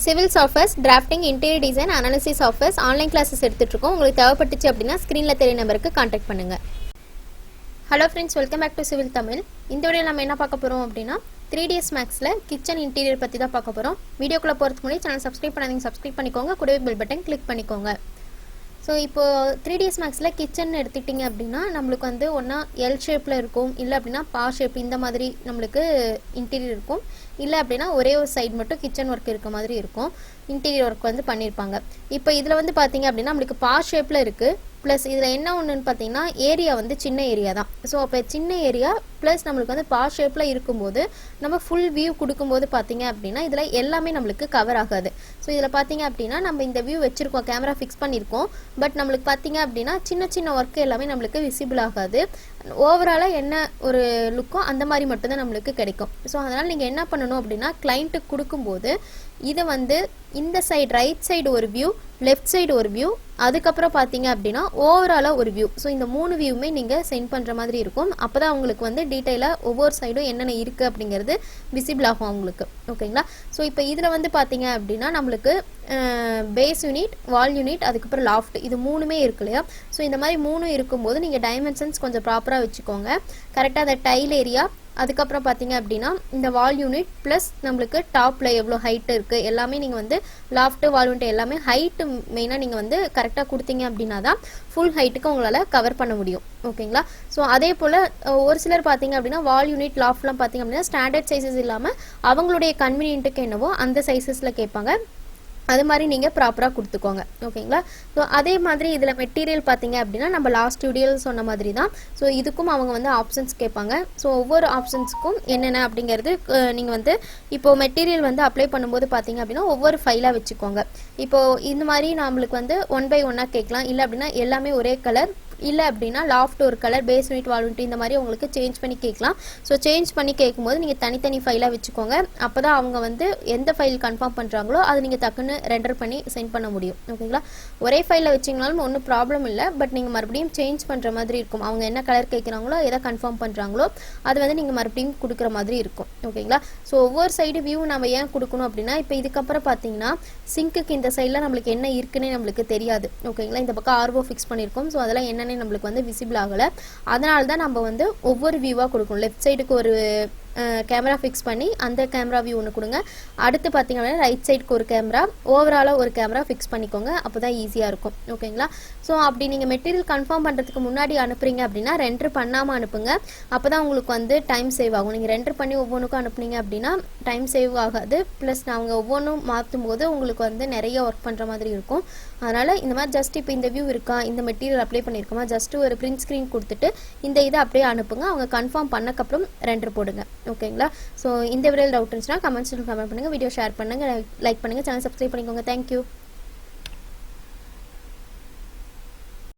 Civil Software, Drafting, Interior Design, Analysis Software, Online Classes எடுத்துட்டு இருக்கோம். உங்களுக்கு தேவைப்பட்டுச்சு அப்படினா ஸ்கிரீன்ல தெரிய நம்பருக்கு கான்டாக்ட் பண்ணுங்க. Hello friends, welcome back to Civil Tamil. இந்த வீடியோல நம்ம என்ன பார்க்க போறோம் அப்படினா 3dsmaxல கிச்சன் இன்டீரியர் பத்தி தான் பார்க்க போறோம். வீடியோக்குள்ள போறதுக்கு முன்னாடி சேனல் சப்ஸ்கிரைப் பண்ணாதீங்க, சப்ஸ்கிரைப் பண்ணிக்கோங்க. கூடவே பெல் பட்டன் கிளிக் பண்ணிக்கோங்க. ஸோ இப்போ 3dsmaxல கிச்சன் எடுத்துக்கிட்டிங்க அப்படின்னா நம்மளுக்கு வந்து ஒன்றா எல் ஷேப்பில் இருக்கும், இல்லை அப்படின்னா பா ஷேப் இந்த மாதிரி நம்மளுக்கு இன்டீரியர் இருக்கும். இல்லை அப்படின்னா ஒரே ஒரு சைடு மட்டும் கிச்சன் ஒர்க் இருக்க மாதிரி இருக்கும், இன்டீரியர் ஒர்க் வந்து பண்ணியிருப்பாங்க. இப்போ இதில் வந்து பார்த்தீங்க அப்படின்னா நம்மளுக்கு பா ஷேப்பில் இருக்குது. ப்ளஸ் இதில் என்ன ஒன்றுன்னு பார்த்தீங்கன்னா ஏரியா வந்து சின்ன ஏரியா தான். ஸோ அப்போ சின்ன ஏரியா ப்ளஸ் நம்மளுக்கு வந்து பா ஷேப்பில் இருக்கும்போது நம்ம ஃபுல் வியூ கொடுக்கும்போது பார்த்தீங்க அப்படின்னா இதில் எல்லாமே நம்மளுக்கு கவர் ஆகாது. ஸோ இதில் பார்த்தீங்க அப்படின்னா நம்ம இந்த வியூ வச்சுருக்கோம், கேமரா ஃபிக்ஸ் பண்ணியிருக்கோம். பட் நம்மளுக்கு பார்த்தீங்க அப்படின்னா சின்ன சின்ன ஒர்க்கு எல்லாமே நம்மளுக்கு விசிபிள் ஆகாது. ஓவராலாக என்ன ஒரு லுக்கோ அந்த மாதிரி மட்டும்தான் நம்மளுக்கு கிடைக்கும். ஸோ அதனால் நீங்கள் என்ன பண்ணணும் அப்படின்னா கிளைண்ட்டுக்கு கொடுக்கும்போது இதை வந்து இந்த சைடு ரைட் சைடு ஒரு வியூ, லெஃப்ட் சைடு ஒரு வியூ, அதுக்கப்புறம் பார்த்தீங்க அப்படின்னா ஓவராலாக ஒரு வியூ. ஸோ இந்த 3 வியூவுமே நீங்கள் சென்ட் பண்ணுற மாதிரி இருக்கும். அப்போ தான் அவங்களுக்கு வந்து டீட்டெயிலாக ஒவ்வொரு சைடும் என்னென்ன இருக்குது அப்படிங்கிறது விசிபிள் ஆகும் அவங்களுக்கு. ஓகேங்களா? ஸோ இப்போ இதில் வந்து பார்த்தீங்க அப்படின்னா நம்மளுக்கு பேஸ் யூனிட், வால் யூனிட், அதுக்கப்புறம் லாஃப்ட், இது 3மே இருக்கு இல்லையா? ஸோ இந்த மாதிரி 3 இருக்கும்போது நீங்கள் டைமென்ஷன்ஸ் கொஞ்சம் ப்ராப்பராக வச்சுக்கோங்க. கரெக்டாக அந்த டைல் ஏரியா, அதுக்கப்புறம் பார்த்தீங்க அப்படின்னா இந்த வால் யூனிட் ப்ளஸ் நம்மளுக்கு டாப்பில் எவ்வளோ ஹைட் இருக்குது எல்லாமே நீங்கள் வந்து லாஃப்ட்டு வால் யூனிட் எல்லாமே ஹைட்டு மெயினாக நீங்கள் வந்து கரெக்டாக கொடுத்தீங்க அப்படின்னா தான் ஃபுல் ஹைட்டுக்கு உங்களால் கவர் பண்ண முடியும். ஓகேங்களா? ஸோ அதே போல் ஒரு சிலர் பார்த்தீங்க அப்படின்னா வால் யூனிட் லாஃப்ட்லாம் பார்த்தீங்க அப்படின்னா ஸ்டாண்டர்ட் சைஸஸ் இல்லாமல் அவங்களுடைய கன்வீனியன்ட்டுக்கு என்னவோ அந்த சைஸஸில் கேட்பாங்க. அது மாதிரி நீங்கள் ப்ராப்பராக கொடுத்துக்கோங்க. ஓகேங்களா? ஸோ அதே மாதிரி இதில் மெட்டீரியல் பார்த்தீங்க அப்படின்னா நம்ம லாஸ்ட் வீடியோவில் சொன்ன மாதிரி தான். ஸோ இதுக்கும் அவங்க வந்து ஆப்ஷன்ஸ் கேட்பாங்க. ஸோ ஒவ்வொரு ஆப்ஷன்ஸுக்கும் என்னென்ன அப்படிங்கிறது நீங்கள் வந்து இப்போது மெட்டீரியல் வந்து அப்ளை பண்ணும்போது பார்த்தீங்க அப்படின்னா ஒவ்வொரு ஃபைலாக வச்சுக்கோங்க. இப்போது இந்த மாதிரி நம்மளுக்கு வந்து 1 by 1 கேட்கலாம். இல்லை அப்படின்னா எல்லாமே ஒரே கலர், இல்லை அப்படின்னா லாஃப்ட் ஒரு colour, base unit, wall unit இந்த மாதிரி உங்களுக்கு சேஞ்ச் பண்ணி கேட்கலாம். ஸோ சேஞ்ச் பண்ணி கேட்கும்போது நீங்கள் தனித்தனி ஃபைலாக வச்சுக்கோங்க. அப்போ தான் அவங்க வந்து எந்த ஃபைல் கன்ஃபார்ம் பண்ணுறாங்களோ அது நீங்கள் டக்குன்னு ரெண்டர் பண்ணி சென்ட் பண்ண முடியும். ஓகேங்களா? ஒரே ஃபைலில் வச்சிங்கனாலும் ஒன்றும் ப்ராப்ளம் இல்லை. பட் நீங்கள் மறுபடியும் சேஞ்ச் பண்ணுற மாதிரி இருக்கும். அவங்க என்ன கலர் கேட்குறாங்களோ எதை கன்ஃபார்ம் பண்ணுறாங்களோ அது வந்து நீங்கள் மறுபடியும் கொடுக்குற மாதிரி இருக்கும். ஓகேங்களா? ஸோ ஒவ்வொரு சைடு வியூ நம்ம ஏன் கொடுக்கணும் அப்படின்னா இப்போ இதுக்கப்புறம் பார்த்தீங்கன்னா சிங்க்குக்கு இந்த சைடில் நம்மளுக்கு என்ன இருக்குன்னே நம்மளுக்கு தெரியாது. ஓகேங்களா? இந்த பக்கம் ஆர்ஓ ஃபிக்ஸ் பண்ணியிருக்கோம். ஸோ அதெல்லாம் என்ன நம்மளுக்கு வந்து விசிபிள் ஆகலை. அதனால தான் நம்ம வந்து ஒவ்வொரு வியூவாக கொடுக்கணும். லெஃப்ட் சைடுக்கு ஒரு கேமரா ஃபிக்ஸ் பண்ணி அந்த கேமரா வியூ ஒன்று கொடுங்க. அடுத்து பார்த்தீங்கன்னா ரைட் சைடுக்கு ஒரு கேமரா, ஓவராலாக ஒரு கேமரா ஃபிக்ஸ் பண்ணிக்கோங்க. அப்போ தான் ஈஸியாக இருக்கும். ஓகேங்களா? ஸோ அப்படி நீங்கள் மெட்டீரியல் கன்ஃபார்ம் பண்ணுறதுக்கு முன்னாடி அனுப்புறீங்க அப்படின்னா ரெண்டர் பண்ணாமல் அனுப்புங்க. அப்போ தான் உங்களுக்கு வந்து டைம் சேவ் ஆகும். நீங்கள் ரெண்டர் பண்ணி ஒவ்வொன்றுக்கும் அனுப்புனீங்க அப்படின்னா டைம் சேவ் ஆகாது. ப்ளஸ் நாங்கள் ஒவ்வொன்றும் மாற்றும் போது உங்களுக்கு வந்து நிறைய ஒர்க் பண்ணுற மாதிரி இருக்கும். அதனால் இந்த மாதிரி ஜஸ்ட் இப்போ இந்த வியூ இருக்கா, இந்த மெட்டீரியல் அப்ளை பண்ணியிருக்கோமா, ஜஸ்ட் ஒரு பிரிண்ட் ஸ்க்ரீன் கொடுத்துட்டு இந்த இதை அப்படியே அனுப்புங்க. அவங்க கன்ஃபார்ம் பண்ணக்கப்புறம் ரெண்டர் போடுங்க. ஓகேங்களா? ஸோ இந்த வீடியோவில் டவுட் இருந்துச்சுன்னா கமெண்ட்ஸில் கமெண்ட் பண்ணுங்கள், வீடியோ ஷேர் பண்ணுங்கள், லைக் பண்ணுங்கள், சேனல் சப்ஸ்கிரைப் பண்ணிக்கோங்க. தேங்க்யூ.